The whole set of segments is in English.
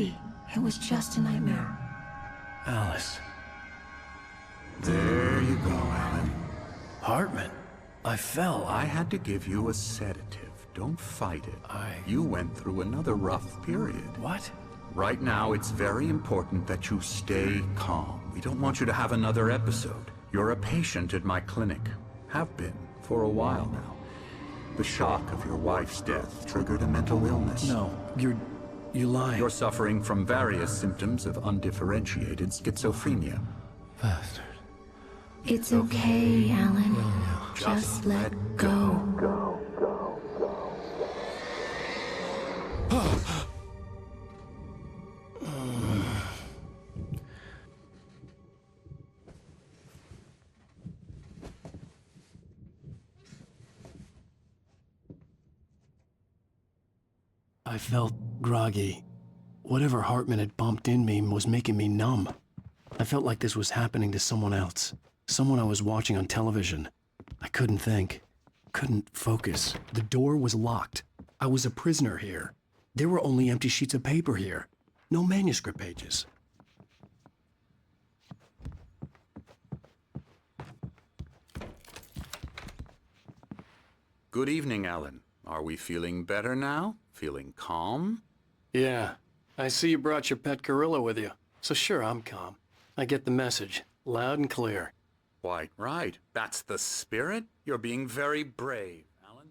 be. It was just a nightmare. Alice. There you go, Alan. Hartman. I fell. I had to give you a sedative. Don't fight it. I- You went through another rough period. What? Right now, it's very important that you stay calm. We don't want you to have another episode. You're a patient at my clinic. Have been for a while now. The shock of your wife's death triggered a mental illness. No, you're lying. You're suffering from various symptoms of undifferentiated schizophrenia. Bastard. It's okay, Alan. Just let go. I felt groggy. Whatever Hartman had bumped in me was making me numb. I felt like this was happening to someone else. Someone I was watching on television. I couldn't think. Couldn't focus. The door was locked. I was a prisoner here. There were only empty sheets of paper here. No manuscript pages. Good evening, Alan. Are we feeling better now? Feeling calm? Yeah. I see you brought your pet gorilla with you. So sure, I'm calm. I get the message. Loud and clear. Quite right. That's the spirit. You're being very brave, Alan.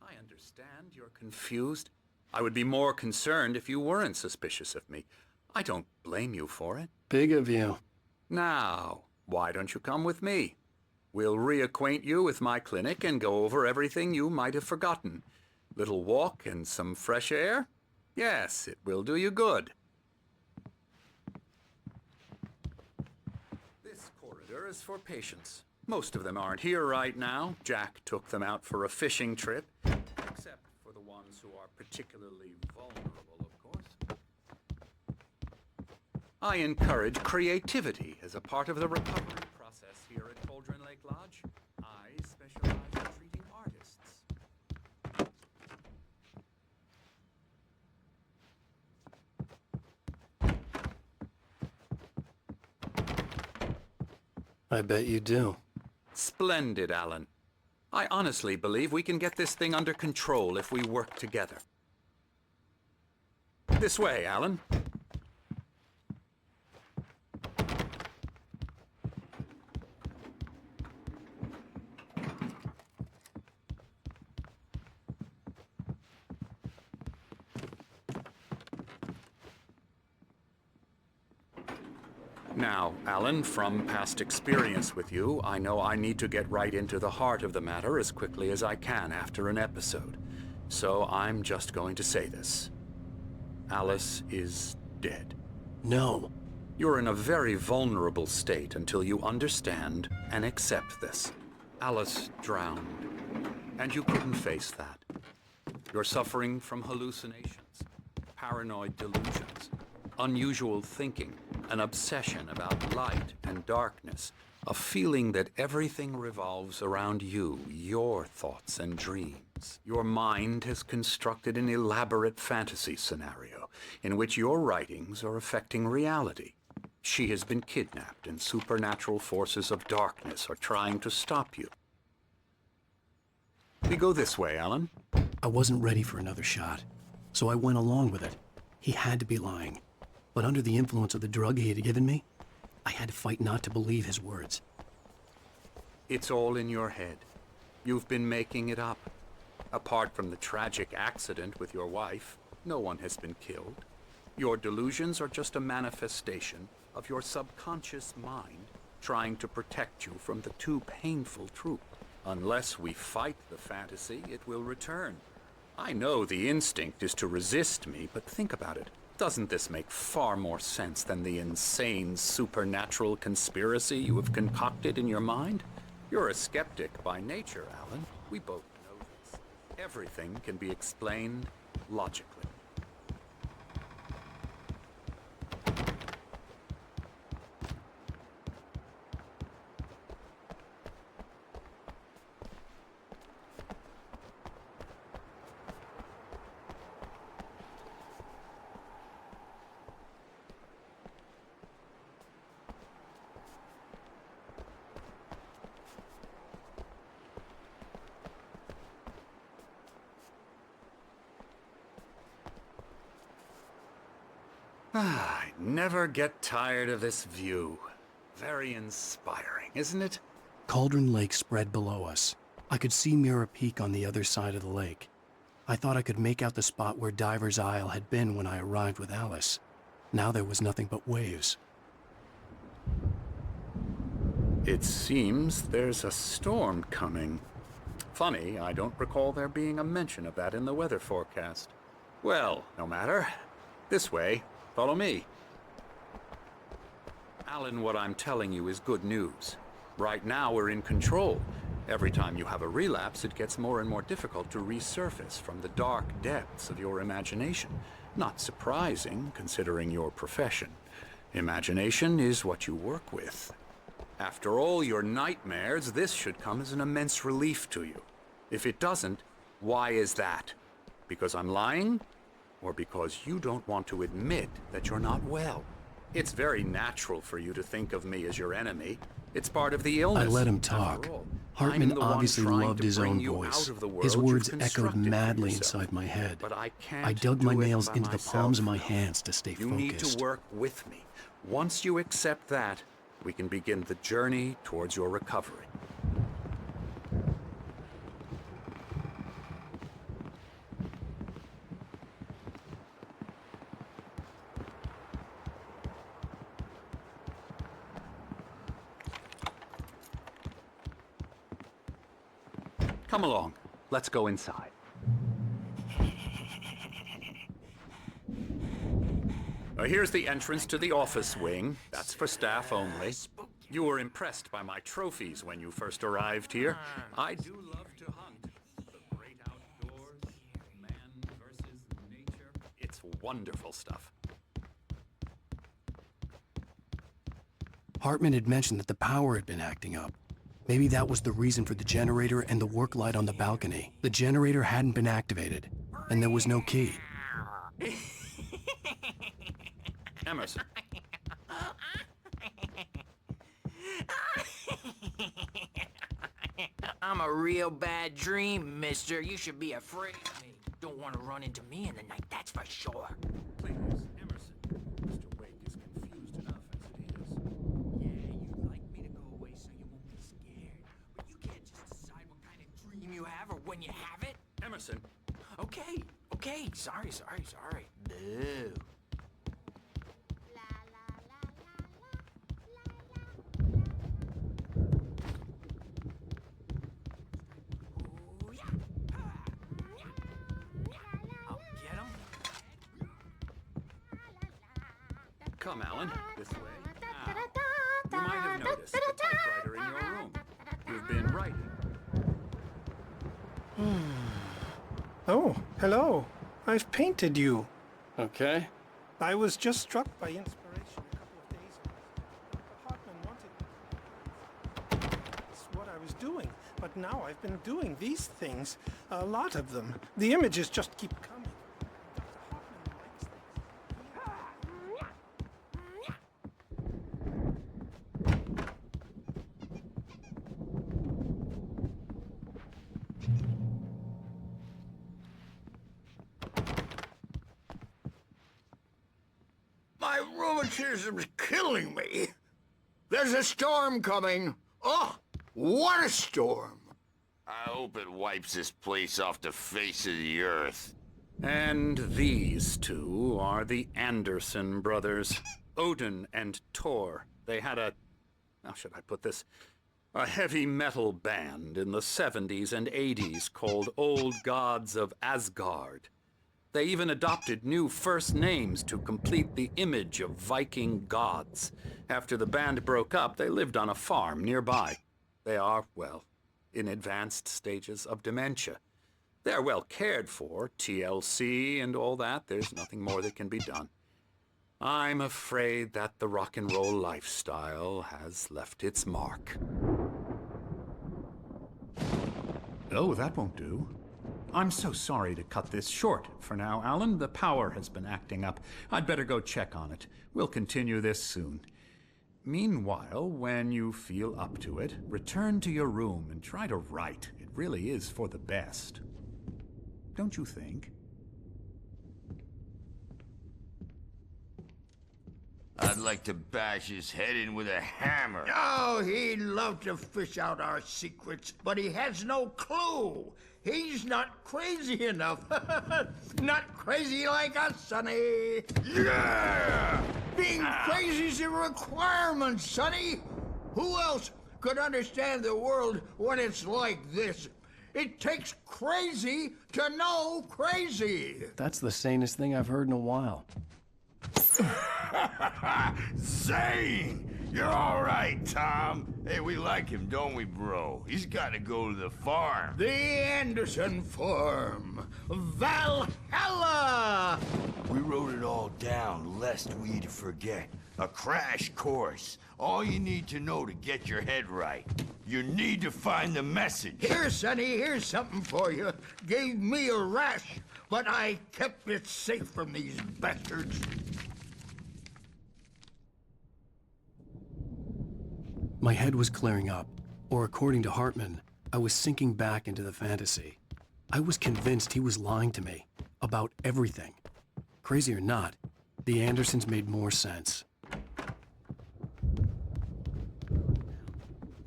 I understand you're confused. I would be more concerned if you weren't suspicious of me. I don't blame you for it. Big of you. Now, why don't you come with me? We'll reacquaint you with my clinic and go over everything you might have forgotten. Little walk and some fresh air? Yes, it will do you good. This corridor is for patients. Most of them aren't here right now. Jack took them out for a fishing trip, except for the ones who are particularly vulnerable, of course. I encourage creativity as a part of the recovery process here at Cauldron Lake Lodge. I specialize in treating artists. I bet you do. Splendid, Alan. I honestly believe we can get this thing under control if we work together. This way, Alan. Now, Alan, from past experience with you, I know I need to get right into the heart of the matter as quickly as I can after an episode. So I'm just going to say this. Alice is dead. No. You're in a very vulnerable state until you understand and accept this. Alice drowned, and you couldn't face that. You're suffering from hallucinations, paranoid delusions, unusual thinking, an obsession about light and darkness, a feeling that everything revolves around you, your thoughts and dreams. Your mind has constructed an elaborate fantasy scenario in which your writings are affecting reality. She has been kidnapped and supernatural forces of darkness are trying to stop you. We go this way, Alan. I wasn't ready for another shot, so I went along with it. He had to be lying. But under the influence of the drug he had given me, I had to fight not to believe his words. It's all in your head. You've been making it up. Apart from the tragic accident with your wife, no one has been killed. Your delusions are just a manifestation of your subconscious mind trying to protect you from the too painful truth. Unless we fight the fantasy, it will return. I know the instinct is to resist me, but think about it. Doesn't this make far more sense than the insane supernatural conspiracy you have concocted in your mind? You're a skeptic by nature, Alan. We both know this. Everything can be explained logically. I never get tired of this view. Very inspiring, isn't it? Cauldron Lake spread below us. I could see Mirror Peak on the other side of the lake. I thought I could make out the spot where Diver's Isle had been when I arrived with Alice. Now there was nothing but waves. It seems there's a storm coming. Funny, I don't recall there being a mention of that in the weather forecast. Well, no matter. This way. Follow me. Alan, what I'm telling you is good news. Right now we're in control. Every time you have a relapse, it gets more and more difficult to resurface from the dark depths of your imagination. Not surprising, considering your profession. Imagination is what you work with. After all your nightmares, this should come as an immense relief to you. If it doesn't, why is that? Because I'm lying? Or because you don't want to admit that you're not well? It's very natural for you to think of me as your enemy. It's part of the illness. I let him talk. Hartman obviously loved his own voice. His words echoed madly inside my head. But I can't I dug my do it nails by into the myself. palms of my hands to stay You need to focused. work with me. Once you accept that, we can begin the journey towards your recovery. Come along. Let's go inside. Here's the entrance to the office wing. That's for staff only. You were impressed by my trophies when you first arrived here. I do love to hunt. The great outdoors, man versus nature. It's wonderful stuff. Hartman had mentioned that the power had been acting up. Maybe that was the reason for the generator and the work light on the balcony. The generator hadn't been activated, and there was no key. Emerson. I'm a real bad dream, mister. You should be afraid of me. Don't want to run into me in the night, that's for sure. Please, Emerson. Mr. Wake is confused enough as it is. Yeah, you'd like me to go away so you won't be scared. But you can't just decide what kind of dream you have or when you have it. Emerson. Okay. Sorry. Boo. I'll get him. Come, Alan. This way. Now, you might have noticed the typewriter in your room. You've been writing. Oh, hello. I've painted you. Okay. I was just struck by inspiration a couple of days ago. Dr. Hartman wanted me. That's what I was doing. But now I've been doing these things. A lot of them. The images just keep coming. Dr. Hartman likes My rheumatism's killing me. There's a storm coming. Oh, what a storm. I hope it wipes this place off the face of the earth. And these two are the Anderson brothers, Odin and Tor. They had how should I put this? A heavy metal band in the 70s and 80s called Old Gods of Asgard. They even adopted new first names to complete the image of Viking gods. After the band broke up, they lived on a farm nearby. They are, well, in advanced stages of dementia. They're well cared for, TLC and all that. There's nothing more that can be done. I'm afraid that the rock and roll lifestyle has left its mark. Oh, that won't do. I'm so sorry to cut this short for now, Alan. The power has been acting up. I'd better go check on it. We'll continue this soon. Meanwhile, when you feel up to it, return to your room and try to write. It really is for the best. Don't you think? I'd like to bash his head in with a hammer. Oh, he'd love to fish out our secrets, but he has no clue. He's not crazy enough. Not crazy like us, Sonny. Yeah! Being crazy's a requirement, Sonny. Who else could understand the world when it's like this? It takes crazy to know crazy. That's the sanest thing I've heard in a while. Zane! You're all right, Tom. Hey, we like him, don't we, bro? He's got to go to the farm. The Anderson Farm. Valhalla! We wrote it all down, lest we'd forget. A crash course. All you need to know to get your head right. You need to find the message. Here, Sonny, here's something for you. Gave me a rash, but I kept it safe from these bastards. My head was clearing up, or according to Hartman, I was sinking back into the fantasy. I was convinced he was lying to me about everything. Crazy or not, the Andersons made more sense.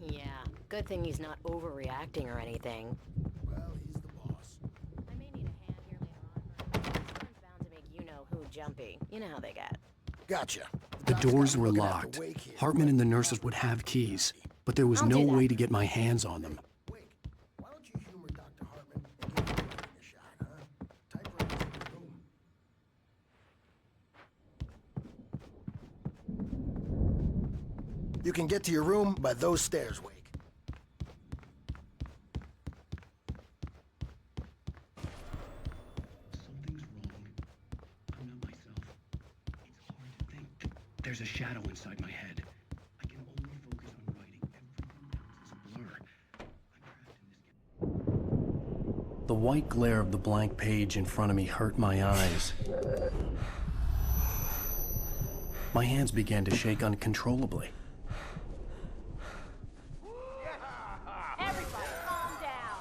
Yeah, good thing he's not overreacting or anything. Well, he's the boss. I may need a hand here later on. Someone's bound to make you-know-who jumpy. You know how they get. Gotcha. The doors Doc's were looking after locked. Wake here. Hartman and the nurses would have keys, but there was I'll no do that. way to get my hands on them. Wake, why don't you humor Dr. Hartman and give him a shot, huh? Typewriter's in his room. You can get to your room by those stairs, Wake. Something's wrong. I'm not myself. It's hard to think. There's a shadow inside my head. I can only focus on writing. Everything else is a blur. I'm trapped in this. The white glare of the blank page in front of me hurt my eyes. My hands began to shake uncontrollably. Everybody, calm down.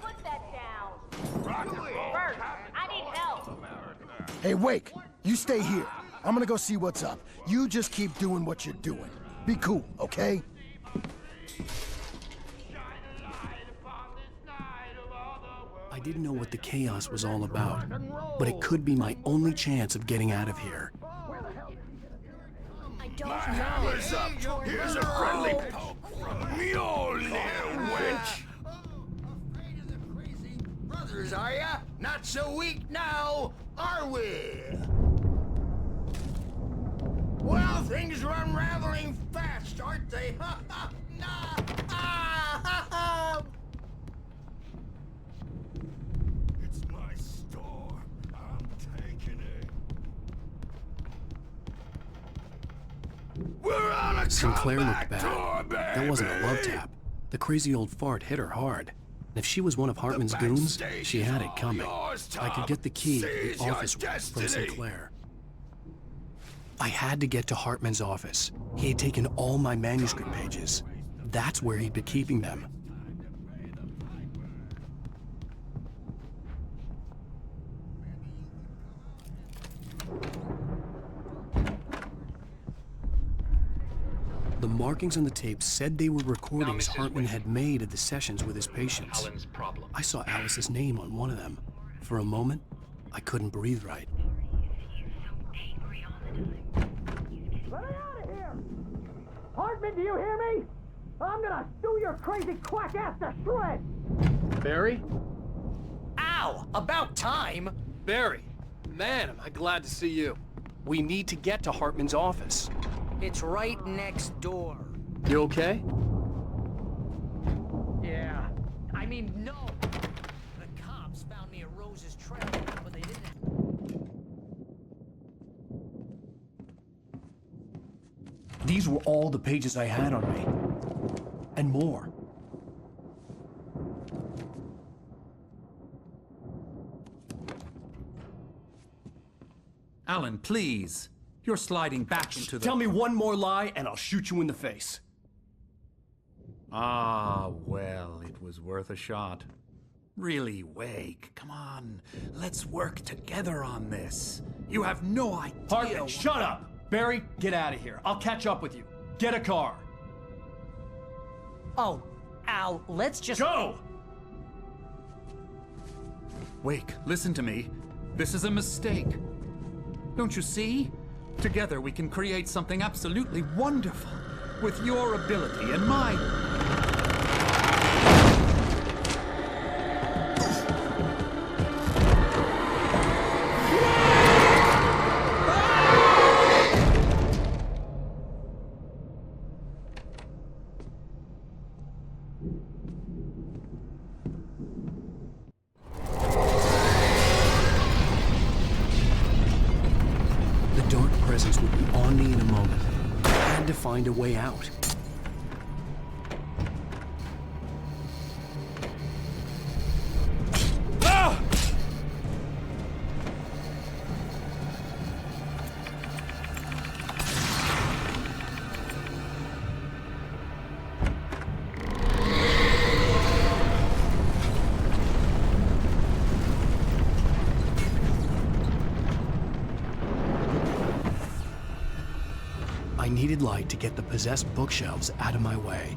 Put that down. Bert, I need help. Hey, Wake, you stay here. I'm gonna go see what's up. You just keep doing what you're doing. Be cool, okay? I didn't know what the chaos was all about, but it could be my only chance of getting out of here. I don't know. Hammer's up. Here's a friendly poke from Mjolnir, wench. Afraid of the crazy brothers, are ya? Not so weak now, are we? Well, things are unraveling fast, aren't they? Ha ha! Nah! Ah, ha, ha. It's my store. I'm taking it. We're on a Sinclair comeback looked tour, bad. baby. That wasn't a love tap. The crazy old fart hit her hard. And if she was one of Hartman's goons, she had it coming. I could get the key to Seize the your office room from destiny. Sinclair. I had to get to Hartman's office. He had taken all my manuscript pages. That's where he'd been keeping them. The markings on the tape said they were recordings Hartman had made at the sessions with his patients. Alan's problem. I saw Alice's name on one of them. For a moment, I couldn't breathe right. Let me out of here! Hartman, do you hear me? I'm gonna sue your crazy quack ass to shreds! Barry? Ow! About time! Barry! Man, am I glad to see you. We need to get to Hartman's office. It's right next door. You okay? Yeah. I mean, no! The cops found me at Rose's trail, but they didn't. These were all the pages I had on me. And more. Alan, please. You're sliding back into the... Tell me one more lie and I'll shoot you in the face. Ah, well, it was worth a shot. Really, Wake, come on. Let's work together on this. You have no idea... Hartman, shut up! Barry, get out of here. I'll catch up with you. Get a car. Oh, Al, let's just... Go! Wake, listen to me. This is a mistake. Don't you see? Together we can create something absolutely wonderful. With your ability and mine. The dark presence would be on me in a moment. I had to find a way out. I needed light to get the possessed bookshelves out of my way.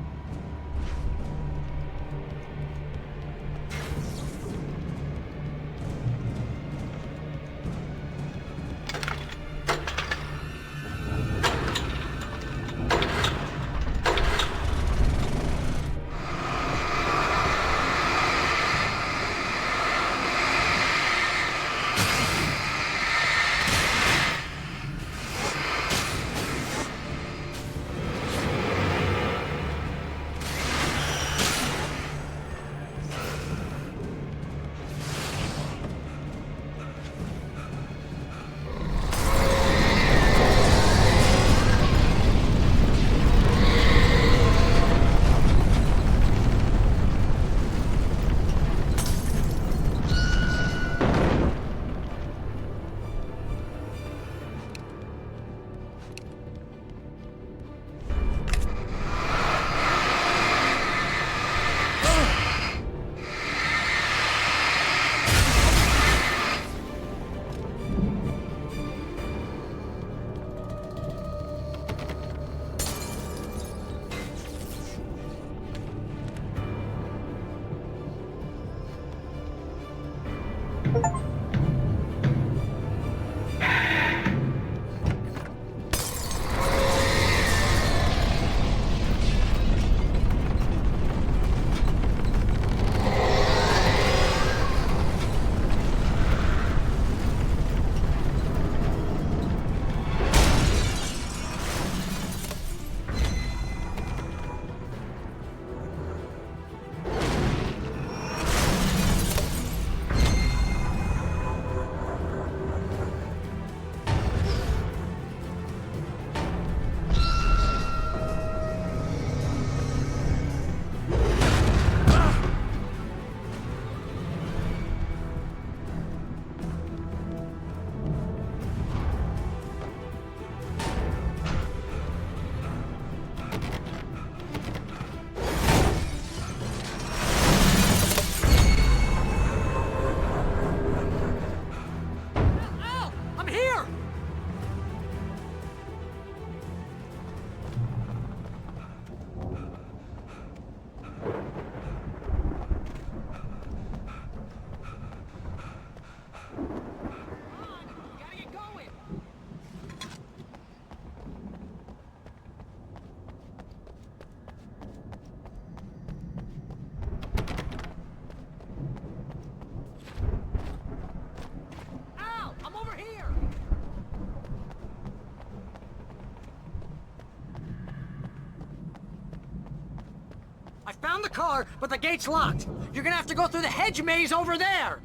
I found the car, but the gate's locked. You're gonna have to go through the hedge maze over there.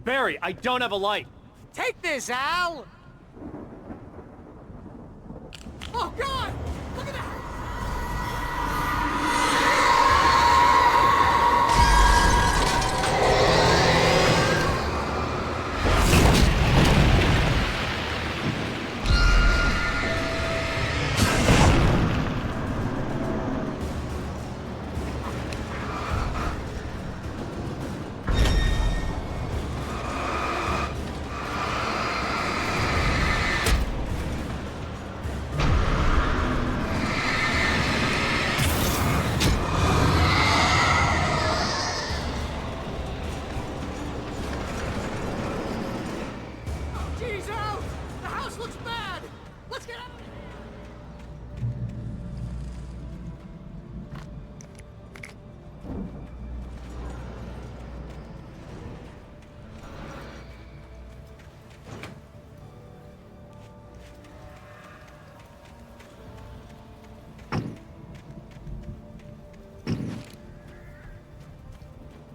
Barry, I don't have a light. Take this, Al! Oh, God! Look at that! This looks bad! Let's get out of here!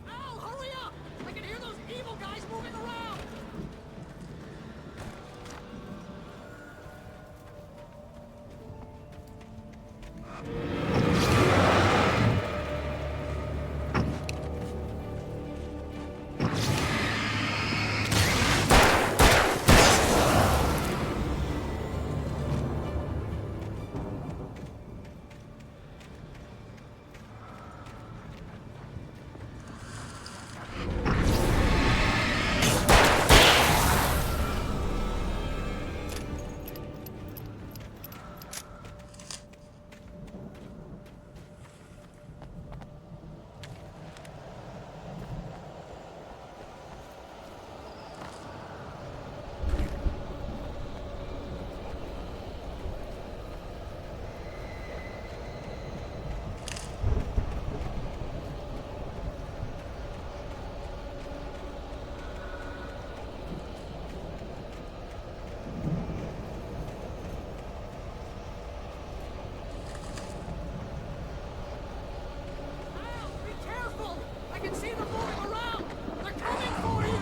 Al, hurry up! I can hear those evil guys moving around! Al, be careful! I can see them moving around! They're coming for you!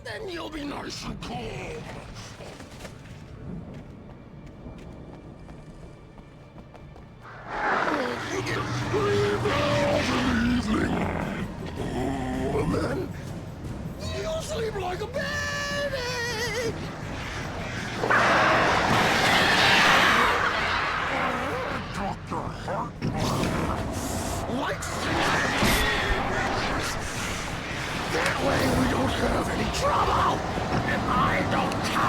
Then you'll be nice and cool. You get free all the evening. And then you'll sleep like a baby. Dr. Hartman likes that way we don't have any trouble, and I don't have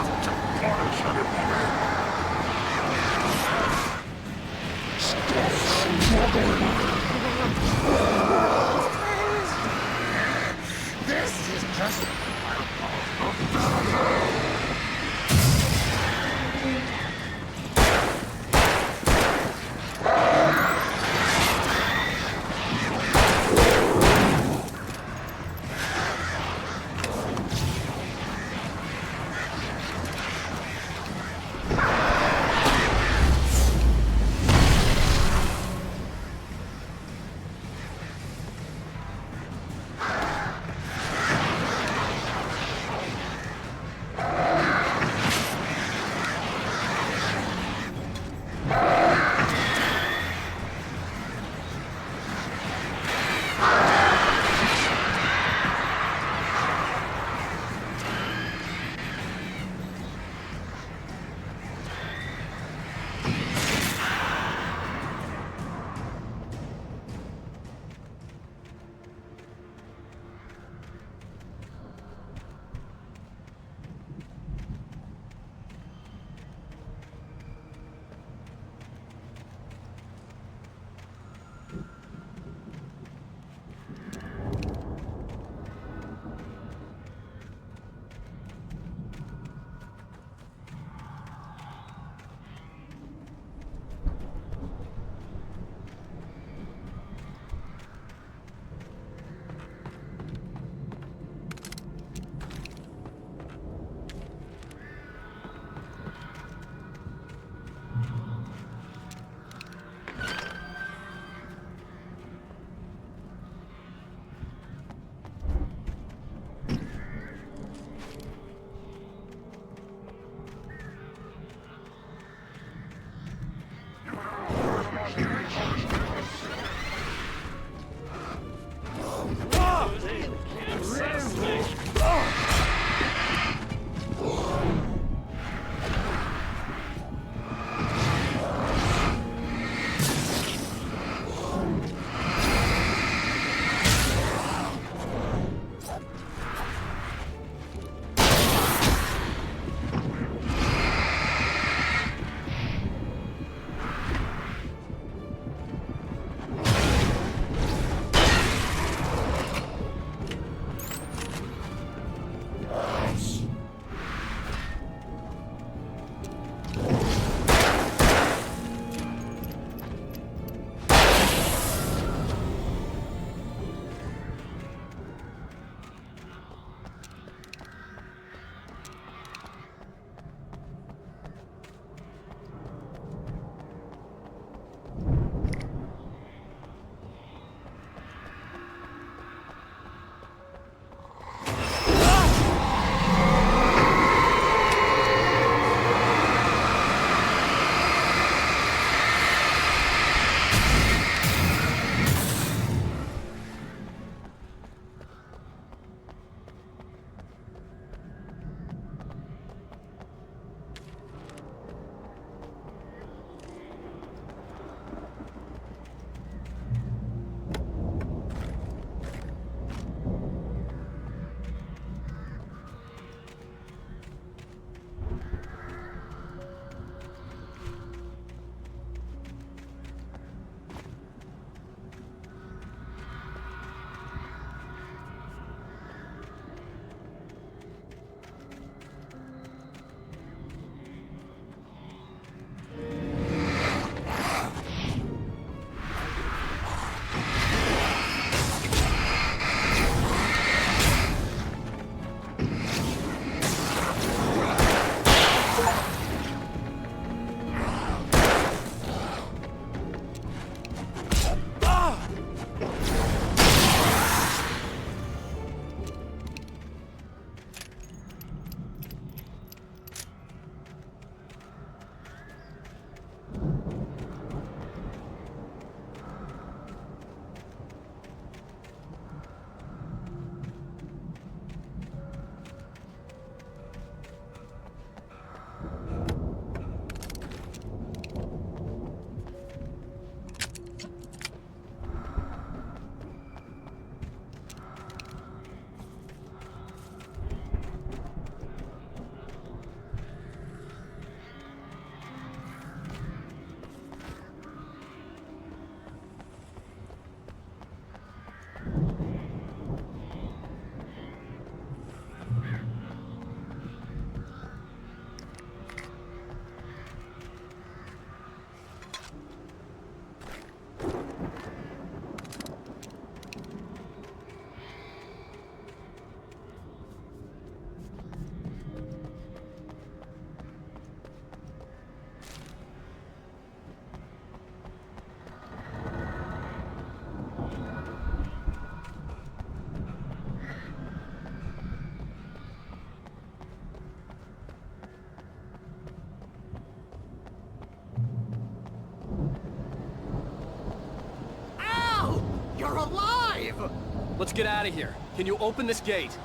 let's get out of here. Can you open this gate?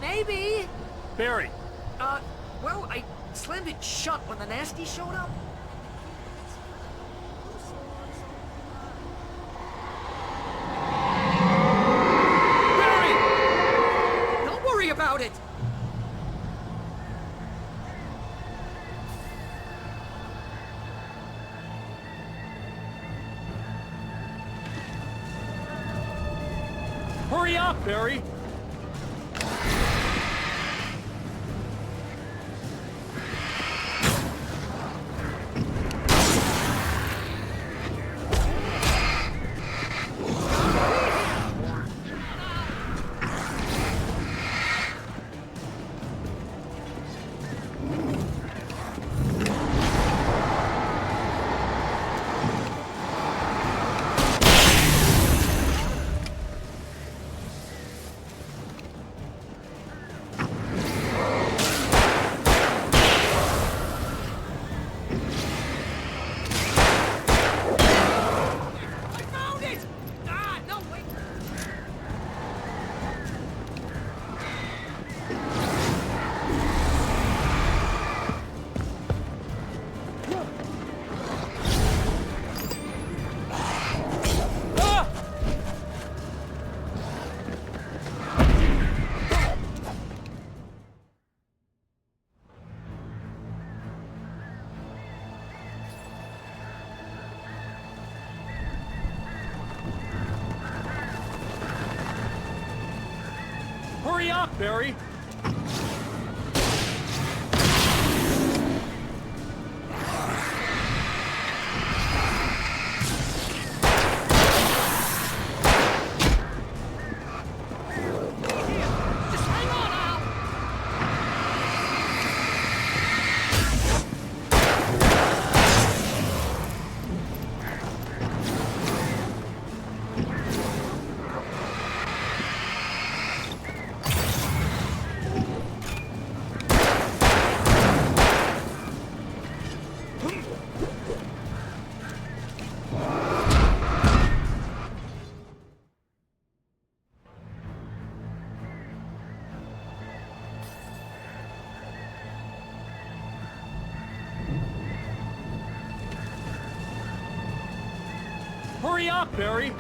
Maybe. Barry! Well, I slammed it shut when the nasty showed up. Barry! Don't worry about it. Hurry up, Barry! Hurry up, Barry! Hurry up, Barry!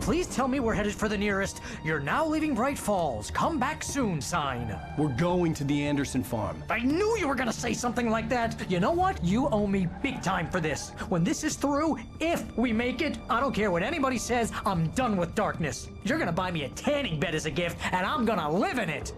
Please tell me we're headed for the nearest "You're now leaving Bright Falls. Come back soon" sign. We're going to the Anderson farm. I knew you were gonna say something like that. You know what? You owe me big time for this. When this is through, if we make it, I don't care what anybody says, I'm done with darkness. You're gonna buy me a tanning bed as a gift, and I'm gonna live in it.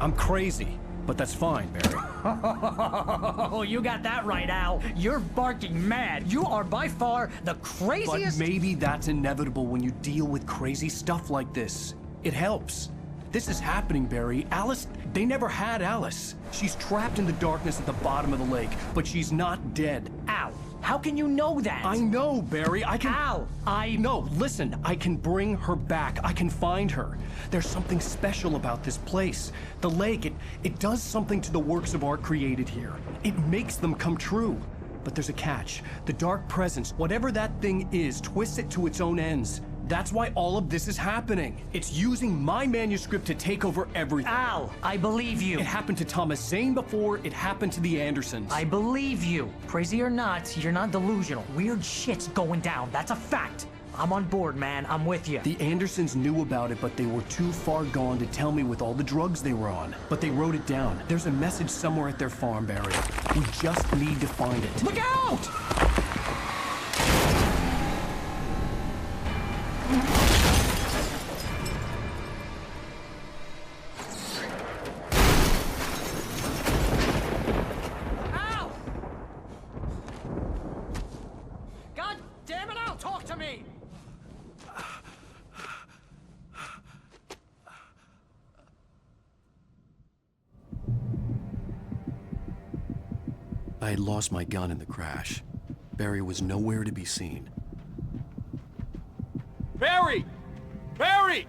I'm crazy, but that's fine, Barry. Oh, you got that right, Al. You're barking mad. You are by far the craziest— But maybe that's inevitable when you deal with crazy stuff like this. It helps. This is happening, Barry. Alice, they never had Alice. She's trapped in the darkness at the bottom of the lake, but she's not dead. Al, How can you know that? I know, Barry. I can... Al, No, listen. I can bring her back. I can find her. There's something special about this place. The lake, it does something to the works of art created here. It makes them come true. But there's a catch. The dark presence, whatever that thing is, twists it to its own ends. That's why all of this is happening. It's using my manuscript to take over everything. Al, I believe you. It happened to Thomas Zane before, it happened to the Andersons. I believe you. Crazy or not, you're not delusional. Weird shit's going down. That's a fact. I'm on board, man. I'm with you. The Andersons knew about it, but they were too far gone to tell me with all the drugs they were on. But they wrote it down. There's a message somewhere at their farm, Barry. We just need to find it. Look out! Al! God damn it, Al, talk to me! I had lost my gun in the crash. Barry was nowhere to be seen. Barry! Barry!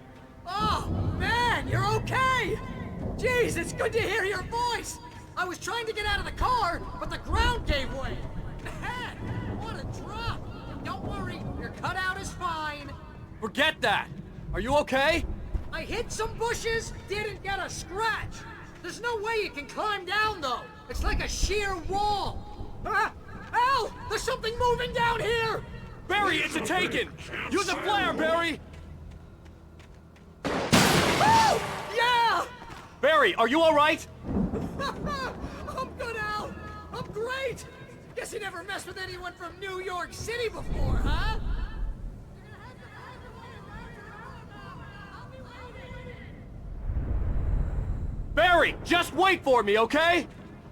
Oh, man, you're okay! Jeez, it's good to hear your voice! I was trying to get out of the car, but the ground gave way! Man, what a drop! Don't worry, your cutout is fine. Forget that! Are you okay? I hit some bushes, didn't get a scratch. There's no way you can climb down, though. It's like a sheer wall. Ah! Al! There's something moving down here! Barry, it's a taken! Use a flare, Barry! Oh! Yeah! Barry, are you alright? I'm good, Al. I'm great. Guess you never messed with anyone from New York City before, huh? Barry, just wait for me, okay?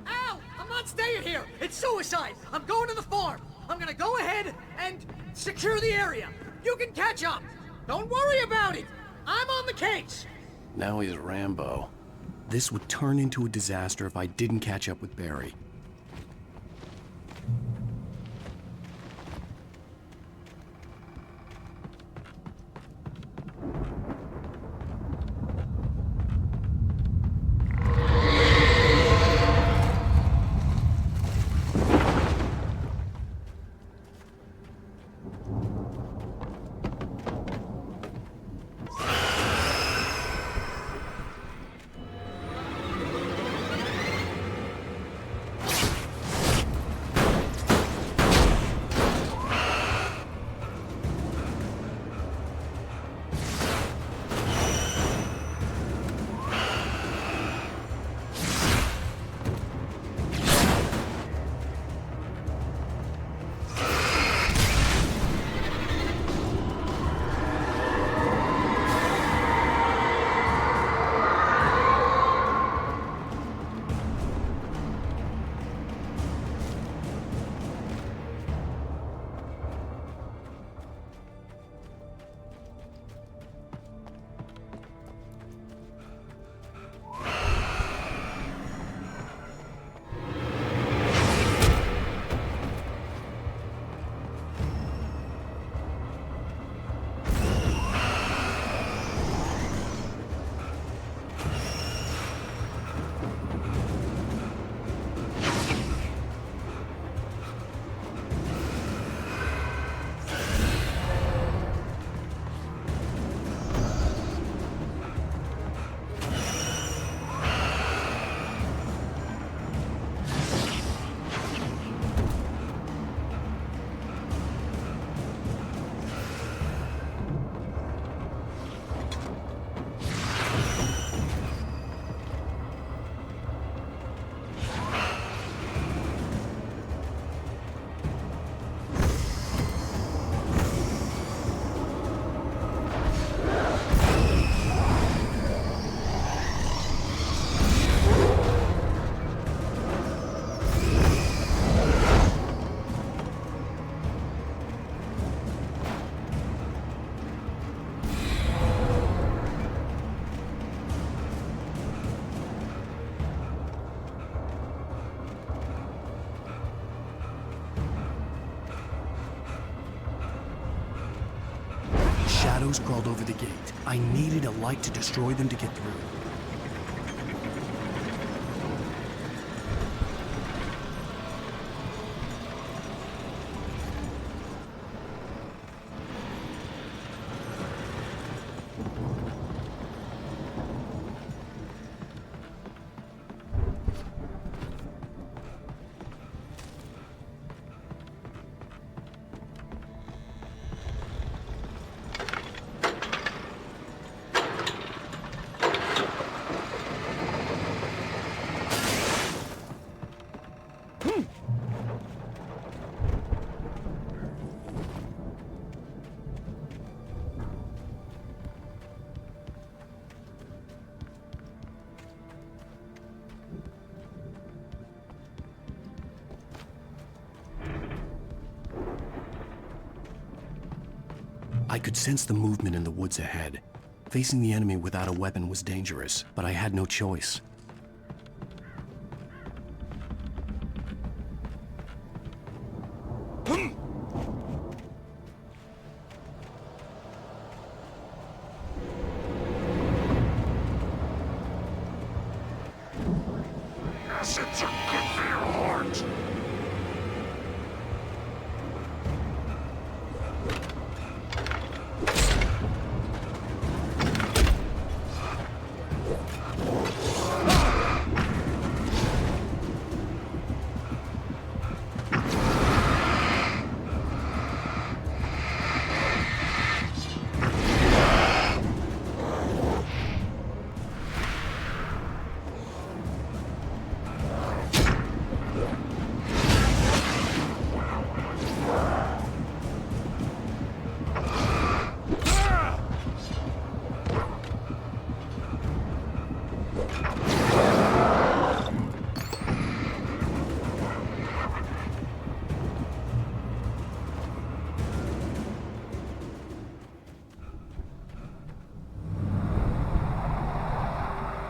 Al, I'm not staying here. It's suicide. I'm going to the farm. I'm gonna go ahead and secure the area. You can catch up. Don't worry about it. I'm on the case. Now he's Rambo. This would turn into a disaster if I didn't catch up with Barry. shadows crawled over the gate. I needed a light to destroy them to get through. I could sense the movement in the woods ahead. Facing the enemy without a weapon was dangerous, but I had no choice.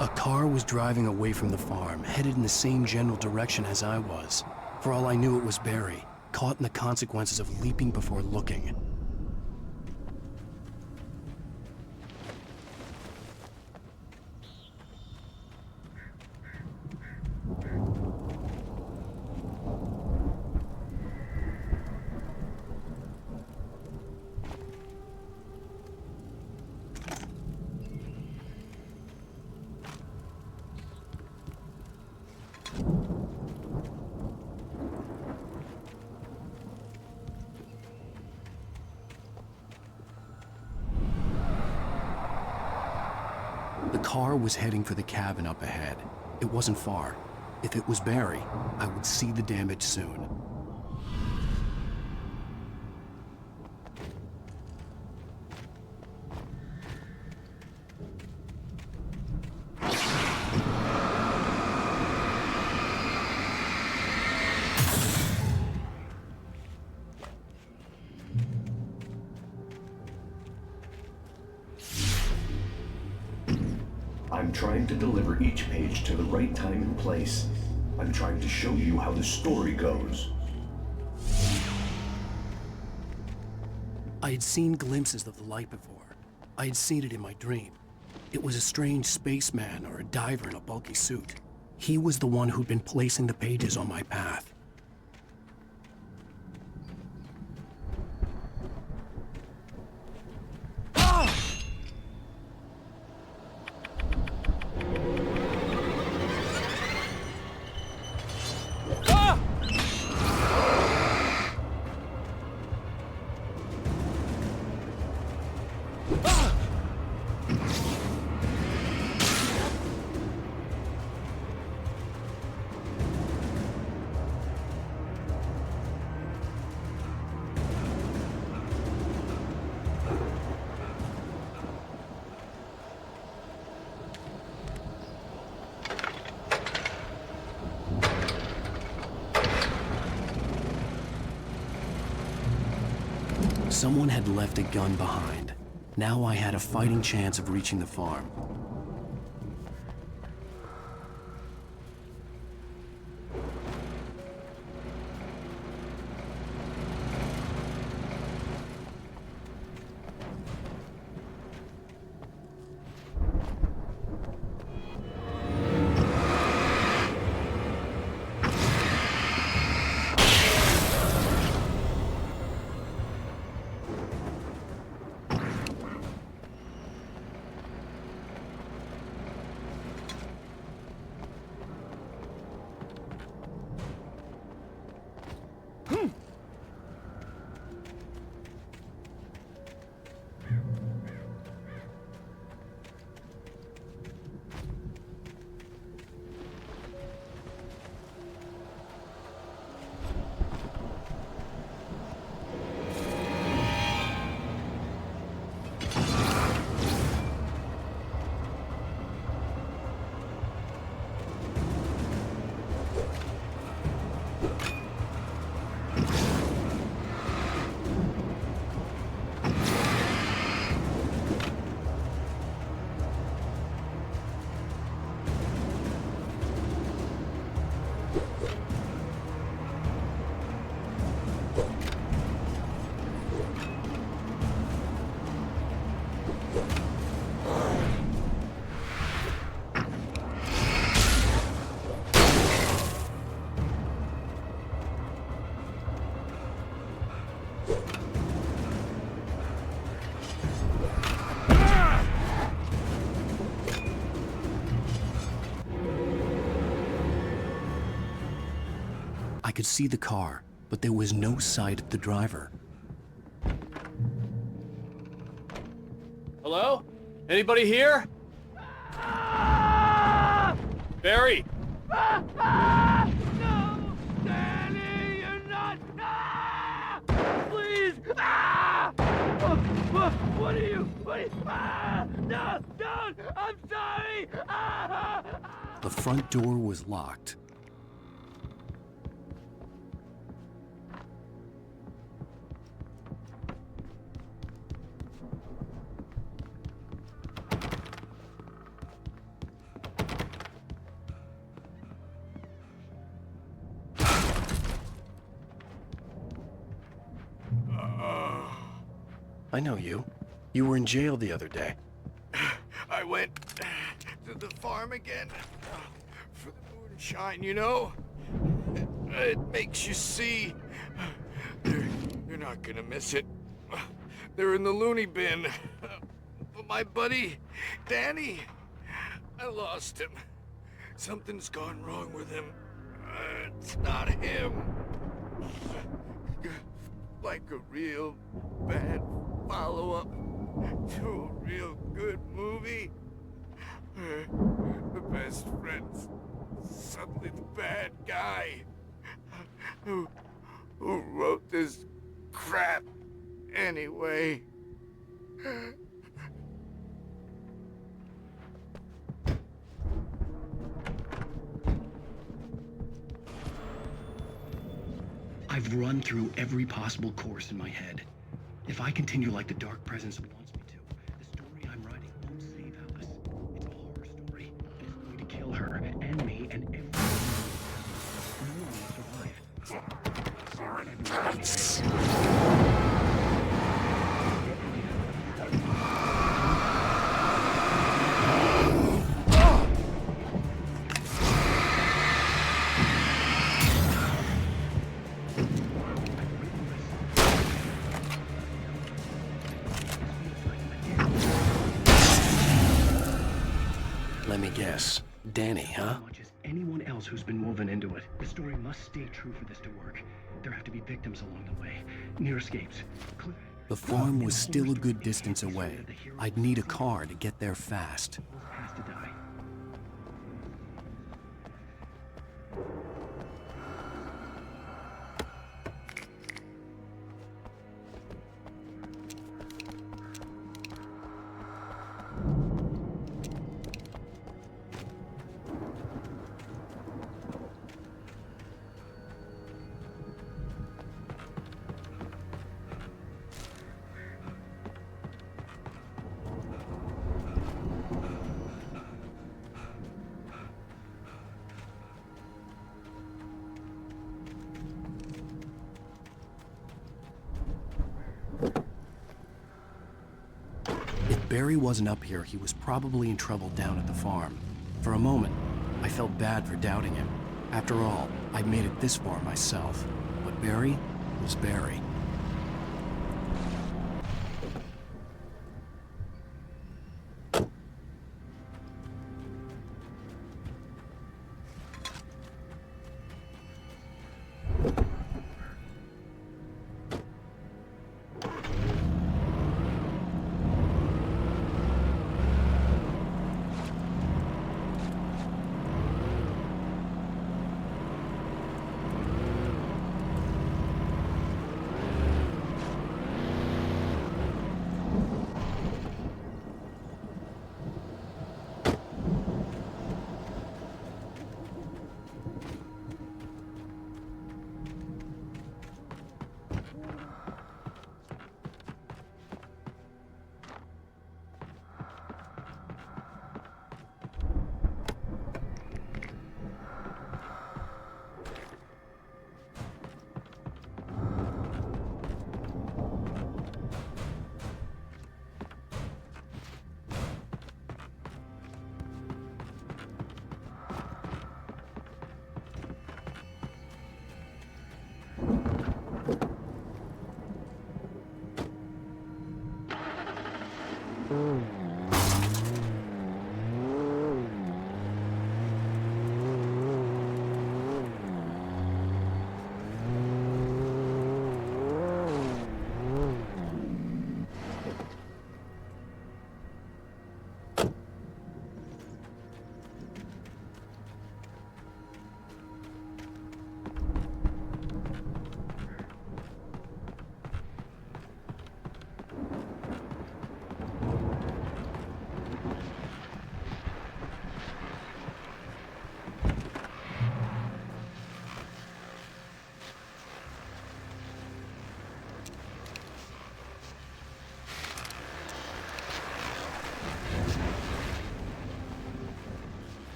A car was driving away from the farm, headed in the same general direction as I was. For all I knew, it was Barry, caught in the consequences of leaping before looking. The car was heading for the cabin up ahead. It wasn't far. If it was Barry, I would see the damage soon. I'm trying to deliver each page to the right time and place. I'm trying to show you how the story goes. I had seen glimpses of the light before. I had seen it in my dream. It was a strange spaceman or a diver in a bulky suit. He was the one who'd been placing the pages on my path. Someone had left a gun behind. Now I had a fighting chance of reaching the farm. I could see the car, but there was no sight of the driver. Hello? Anybody here? Barry! No! Danny, you're not... Please! What are you... No! Don't! I'm sorry! The front door was locked. I know you. You were in jail the other day. I went to the farm again for the moonshine, you know? It makes you see. You're not gonna miss it. They're in the loony bin. But my buddy, Danny, I lost him. Something's gone wrong with him. It's not him. Like a real bad follow-up to a real good movie. The best friend's suddenly the bad guy. Who wrote this crap anyway? I've run through every possible course in my head. If I continue like the Dark Presence wants me to, the story I'm writing won't save Alice. It's a horror story, and it's going to kill her, and me, and everyone. No one will survive. Let me guess. Danny, huh? Much as anyone else who's been woven into it. The story must stay true for this to work. There have to be victims along the way. Near escapes. The farm was still a good distance away. I'd need a car to get there fast. Has to die. If Barry wasn't up here, he was probably in trouble down at the farm. For a moment, I felt bad for doubting him. After all, I'd made it this far myself. But Barry was Barry.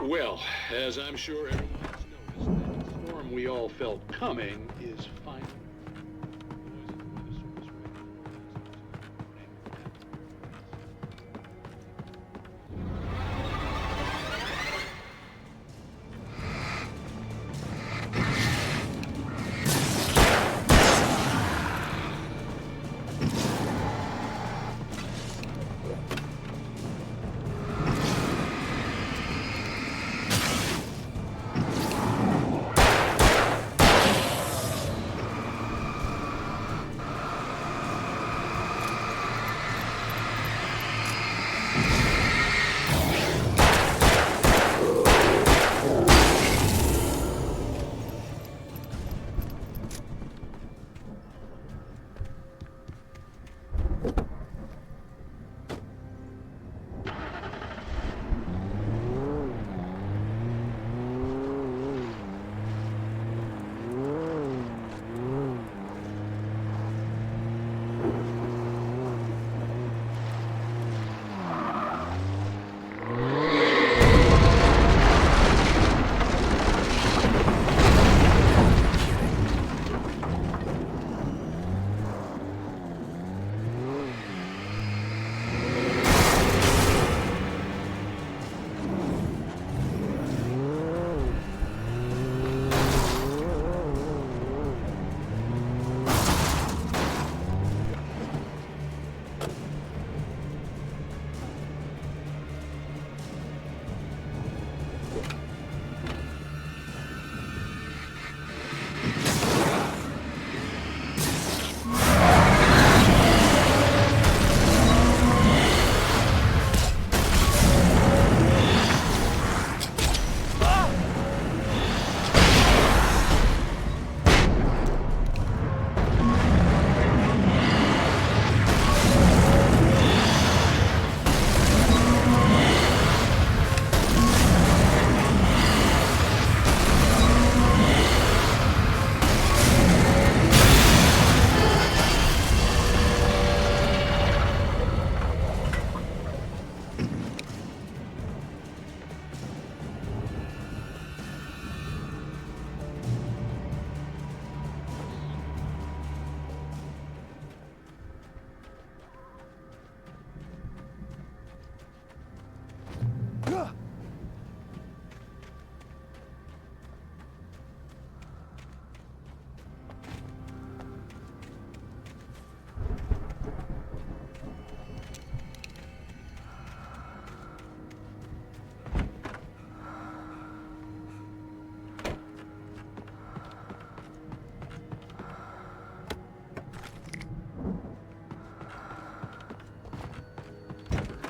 Well, as I'm sure everyone has noticed, the storm we all felt coming is finally...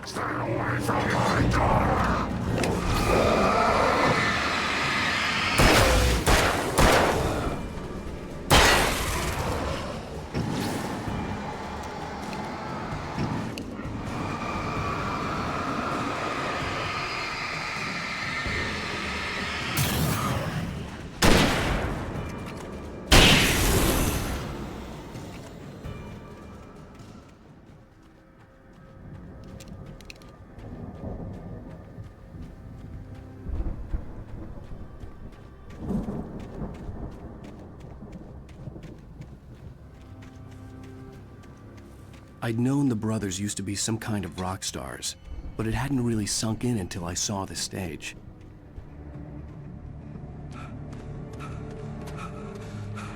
Stay away from my daughter! I'd known the brothers used to be some kind of rock stars, but it hadn't really sunk in until I saw the stage.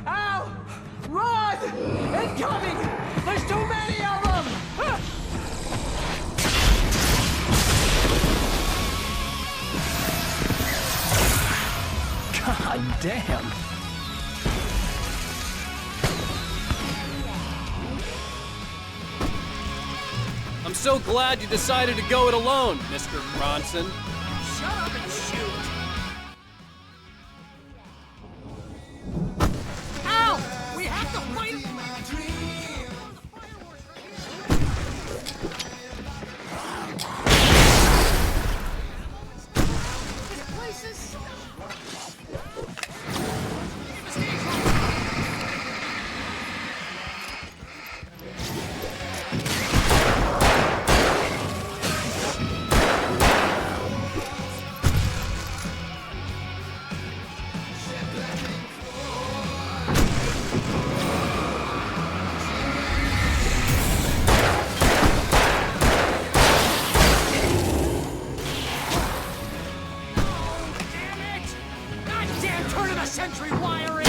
Al! Run! Incoming! There's too many of them! God damn! I'm so glad you decided to go it alone, Mr. Bronson. Shut up and shoot! Ow! We have to fight it! This place is... century wiring!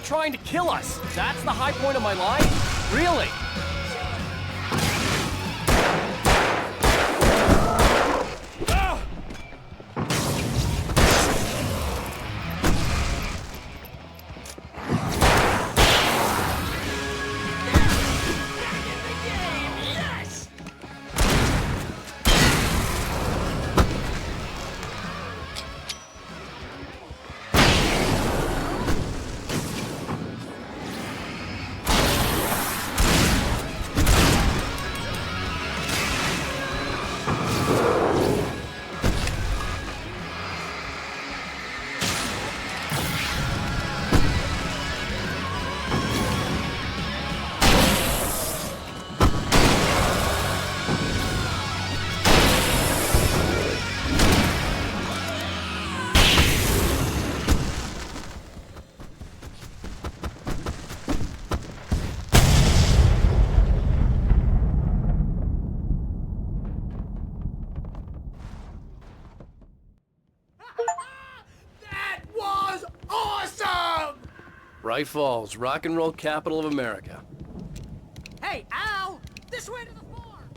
Trying to kill us. That's the high point of my life? Really? Bright Falls, rock and roll capital of America. Hey, Al! This way to the farm!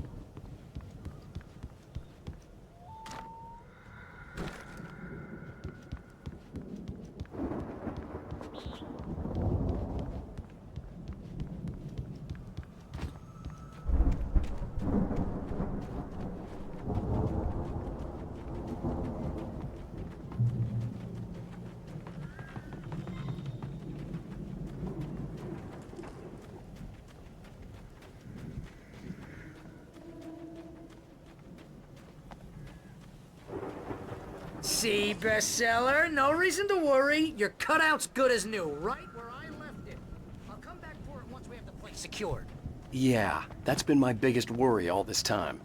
See, bestseller? No reason to worry. Your cutout's good as new, right where I left it. I'll come back for it once we have the place secured. Yeah, that's been my biggest worry all this time.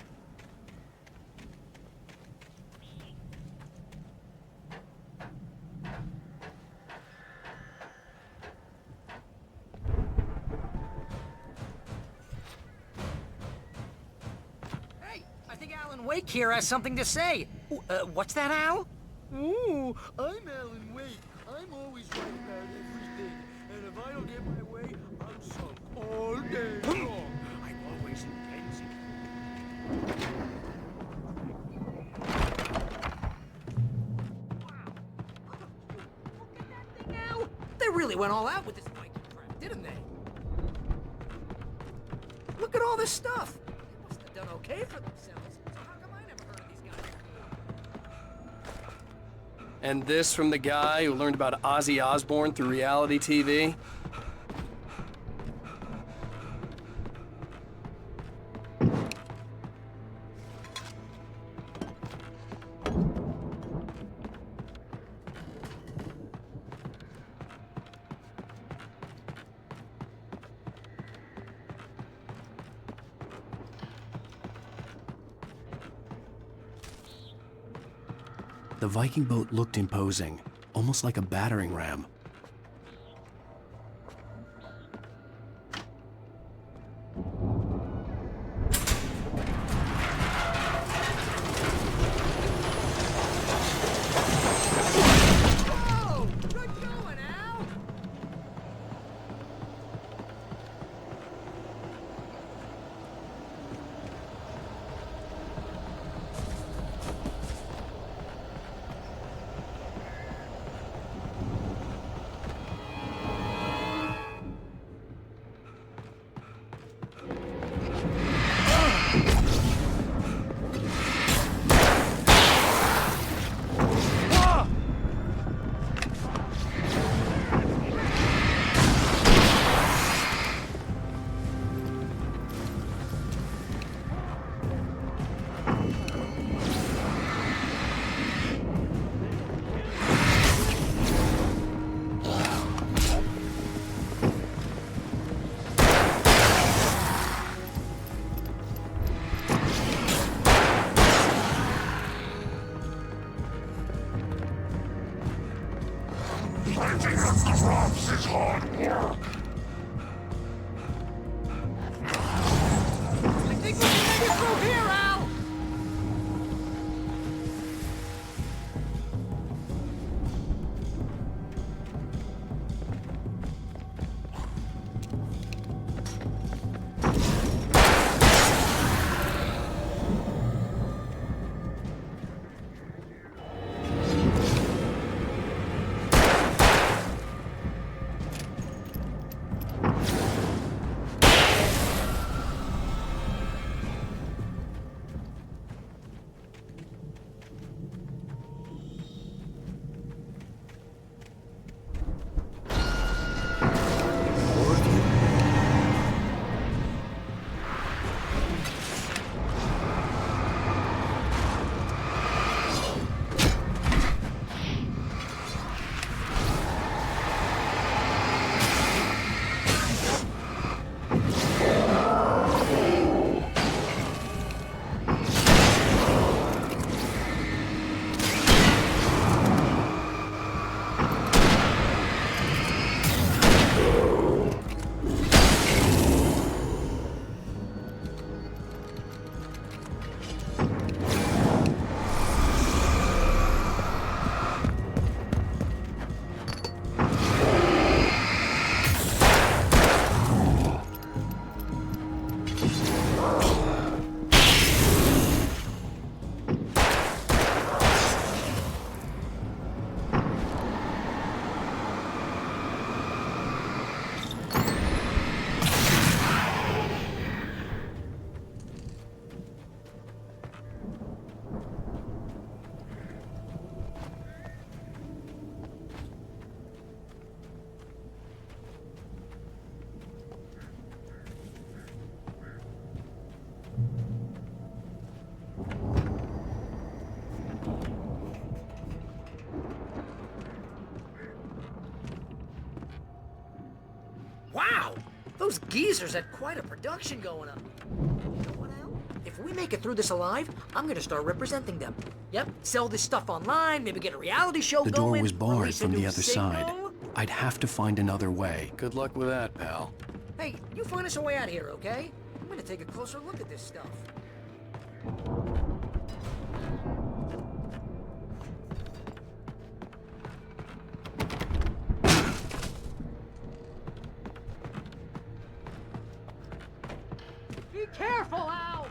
Hey, I think Alan Wake here has something to say. What's that, Al? Ooh, I'm Alan Wake. I'm always right about everything. And if I don't get my way, I'm sunk all day long. I'm always intensing. Al, they really went all out with this Viking crap, didn't they? Look at all this stuff. They must have done okay for themselves. So how come I never heard of these guys? And this from the guy who learned about Ozzy Osbourne through reality TV? The Viking boat looked imposing, almost like a battering ram. Whoa! Good going, Al! Planting of crops is hard work. I think we can make it through here, Al! Wow! Those geezers had quite a production going on. You know what, Al? If we make it through this alive, I'm gonna start representing them. Yep, sell this stuff online, maybe get a reality show The going. door was barred release a from the new other single. side. I'd have to find another way. Good luck with that, pal. Hey, you find us a way out here, okay? I'm gonna take a closer look at this stuff. Be careful, Al!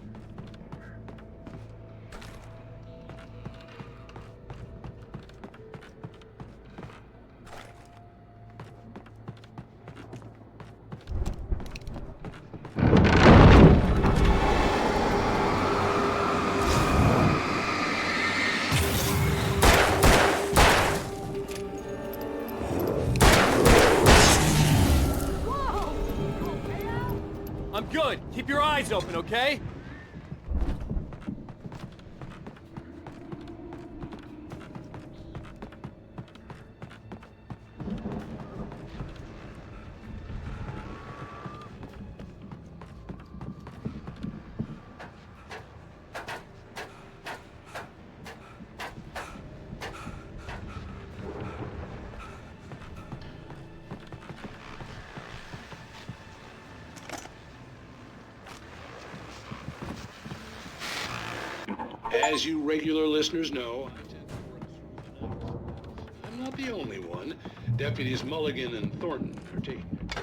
I'm good. Keep your eyes open, okay? As you regular listeners know, I tend to work through the night. I'm not the only one. Deputies Mulligan and Thornton are taking it.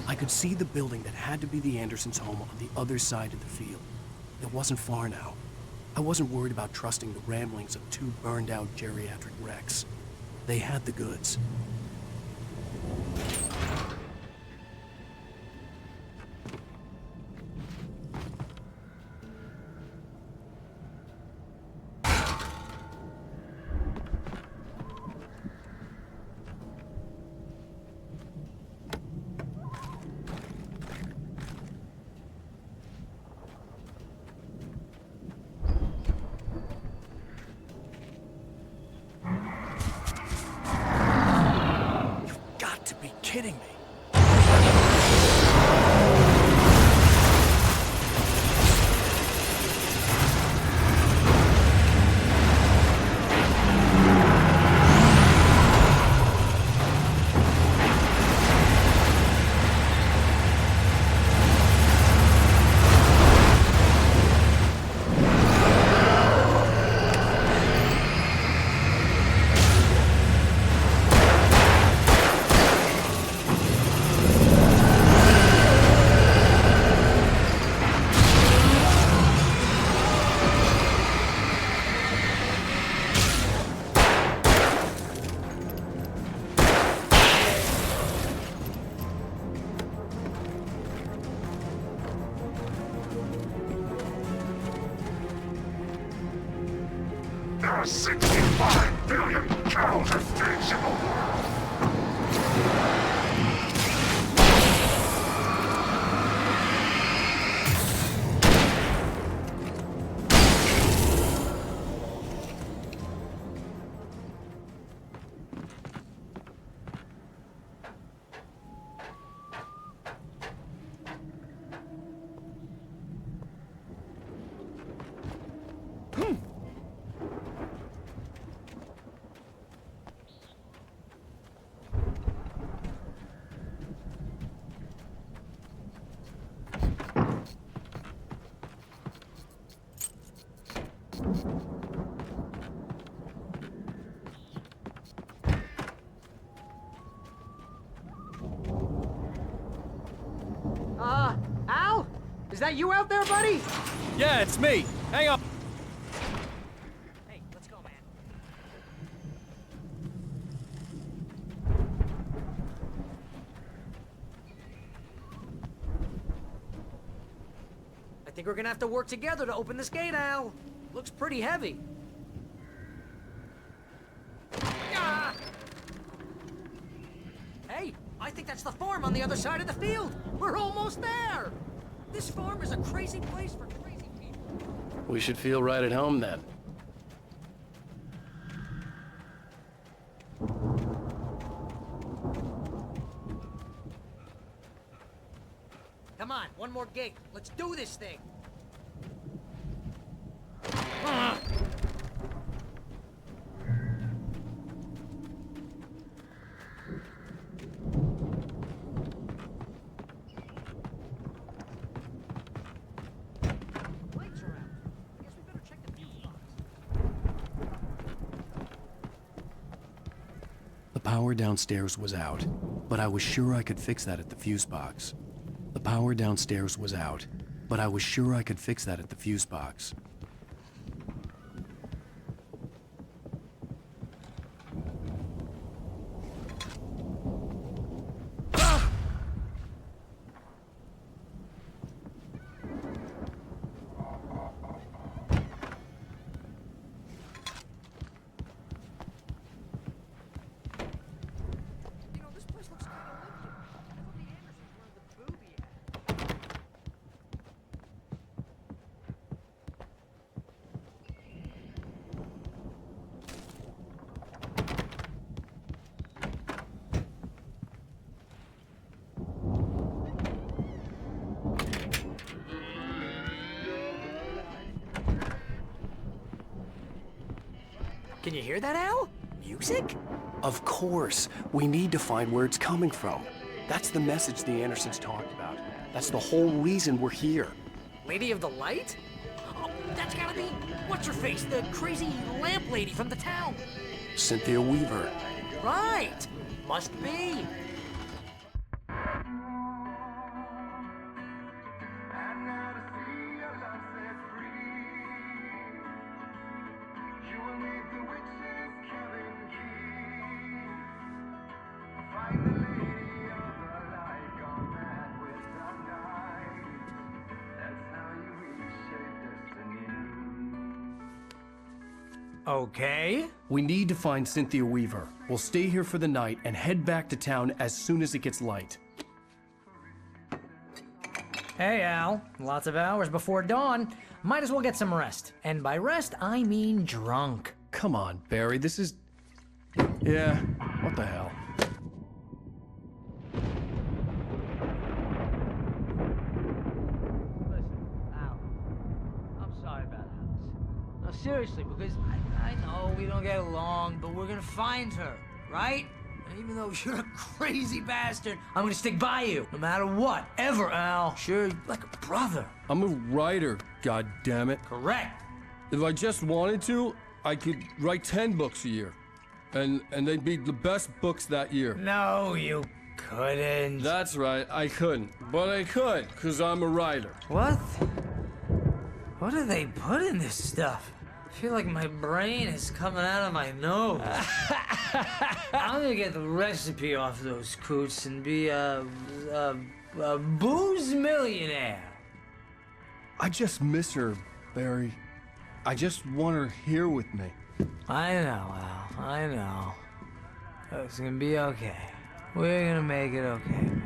I could see the building that had to be the Andersons' home on the other side of the field. It wasn't far now. I wasn't worried about trusting the ramblings of two burned-out geriatric wrecks. They had the goods. Kidding me. There are 65 billion cows and pigs in the world. Al? Is that you out there, buddy? Yeah, it's me. Hang on. Hey, let's go, man. I think we're gonna have to work together to open this gate, Al. Looks pretty heavy. Ah! Hey, I think that's the farm on the other side of the field. We're almost there. This farm is a crazy place for crazy people. We should feel right at home then. Come on, one more gate. Let's do this thing. The power downstairs was out, but I was sure I could fix that at the fuse box. The power downstairs was out, but I was sure I could fix that at the fuse box. Can you hear that, Al? Music? Of course. We need to find where it's coming from. That's the message the Andersons talked about. That's the whole reason we're here. Lady of the Light? Oh, that's gotta be... What's-her-face? The crazy lamp lady from the town. Cynthia Weaver. Right. Must be. Okay. We need to find Cynthia Weaver. We'll stay here for the night and head back to town as soon as it gets light. Hey, Al. Lots of hours before dawn. Might as well get some rest. And by rest, I mean drunk. Come on, Barry, this is... Yeah, what the hell? Listen, Al, I'm sorry about Alice. No, seriously, because I know we don't get along, but we're gonna find her, right? And even though you're a crazy bastard, I'm gonna stick by you, no matter what, ever, Al. Sure, like a brother. I'm a writer, goddammit. Correct. If I just wanted to, I could write 10 books a year. And they'd be the best books that year. No, you couldn't. That's right, I couldn't. But I could, because I'm a writer. What? What do they put in this stuff? I feel like my brain is coming out of my nose. I'm gonna get the recipe off those coots and be a booze millionaire. I just miss her, Barry. I just want her here with me. I know, Al. I know. It's gonna be okay. We're gonna make it okay, man.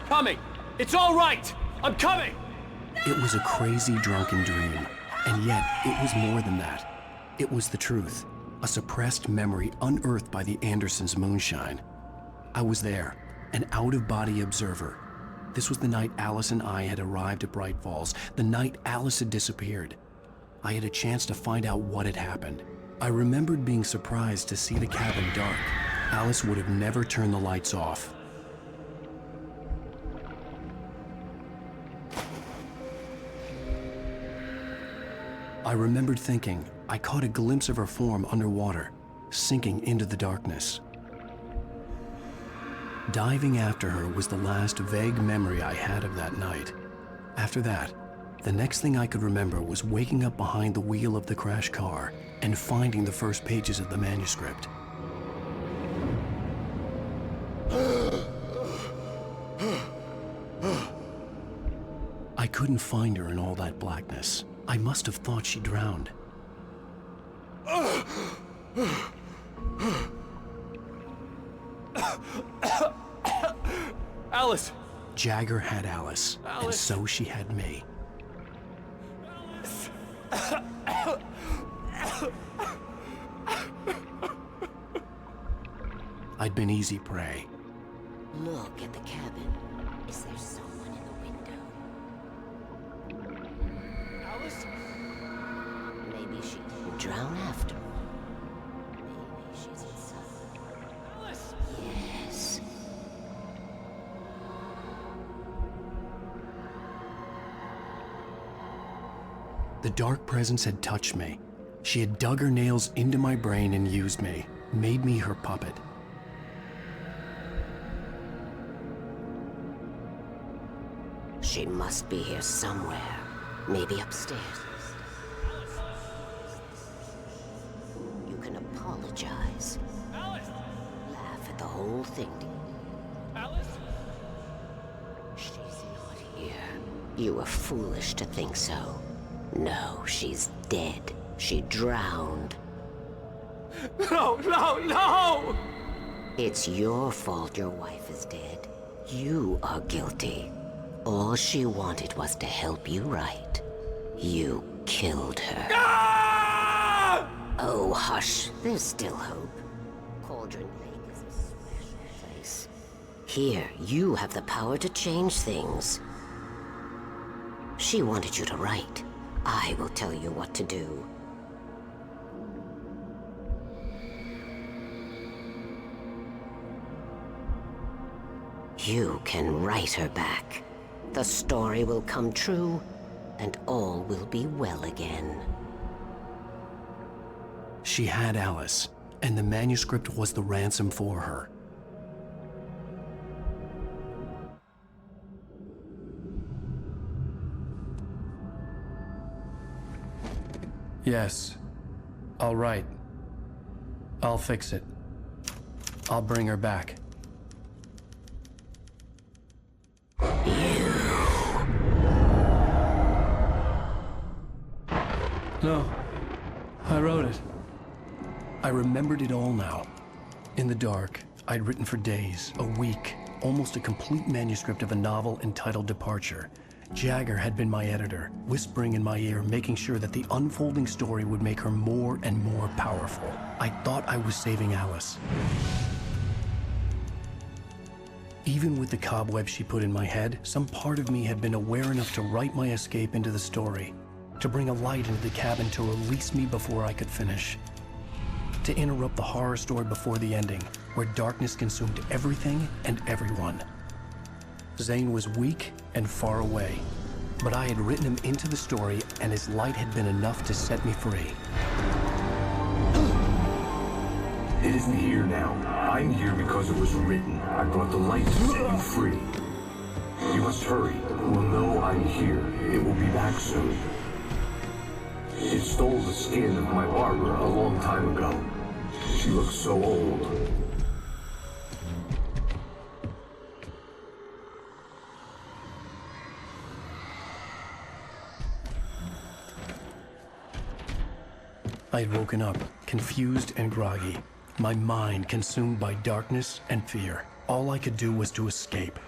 Coming! It's all right! I'm coming! It was a crazy drunken dream, and yet it was more than that. It was the truth, a suppressed memory unearthed by the Andersons' moonshine. I was there, an out-of-body observer. This was the night Alice and I had arrived at Bright Falls, the night Alice had disappeared. I had a chance to find out what had happened. I remembered being surprised to see the cabin dark. Alice would have never turned the lights off. I remembered thinking I caught a glimpse of her form underwater, sinking into the darkness. Diving after her was the last vague memory I had of that night. After that, the next thing I could remember was waking up behind the wheel of the crashed car and finding the first pages of the manuscript. I couldn't find her in all that blackness. I must have thought she drowned. Alice! Jagger had Alice, and Alice. so she had me. I'd been easy prey. Look at the cabin. Is there someone in the window? Alice? Maybe she didn't drown after all. Maybe she's inside. Alice! Yes. The dark presence had touched me. She had dug her nails into my brain and used me, made me her puppet. She must be here somewhere. Maybe upstairs. You can apologize. Alice! Laugh at the whole thing. Alice? She's not here. You were foolish to think so. No, she's dead. She drowned. No, no, no! It's your fault your wife is dead. You are guilty. All she wanted was to help you right. You killed her. Ah! Oh, hush. There's still hope. Cauldron Lake is a special place. Here, you have the power to change things. She wanted you to write. I will tell you what to do. You can write her back. The story will come true, and all will be well again. She had Alice, and the manuscript was the ransom for her. Yes. All right. I'll fix it. I'll bring her back. No. I wrote it. I remembered it all now. In the dark, I'd written for days, a week, almost a complete manuscript of a novel entitled Departure. Jagger had been my editor, whispering in my ear, making sure that the unfolding story would make her more and more powerful. I thought I was saving Alice. Even with the cobwebs she put in my head, some part of me had been aware enough to write my escape into the story, to bring a light into the cabin to release me before I could finish, to interrupt the horror story before the ending, where darkness consumed everything and everyone. Zane was weak and far away, but I had written him into the story, and his light had been enough to set me free. It isn't here now. I'm here because it was written. I brought the light to set you free. You must hurry. We'll know I'm here. It will be back soon. It stole the skin of my barber a long time ago. She looks so old. I had woken up, confused and groggy, my mind consumed by darkness and fear. All I could do was to escape.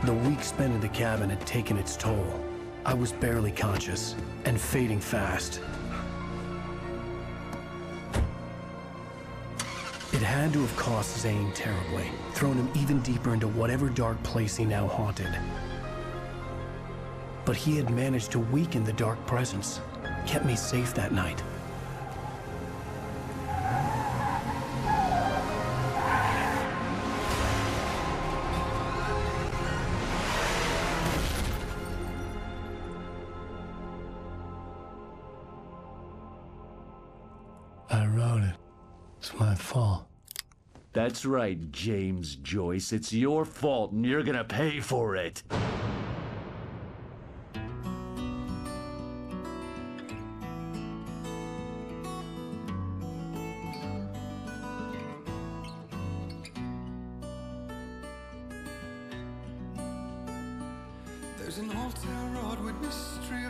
The week spent in the cabin had taken its toll. I was barely conscious, and fading fast. It had to have cost Zane terribly, thrown him even deeper into whatever dark place he now haunted. But he had managed to weaken the dark presence, kept me safe that night. I wrote it. It's my fault. That's right, James Joyce. It's your fault, and you're gonna pay for it. There's an old town road with mystery.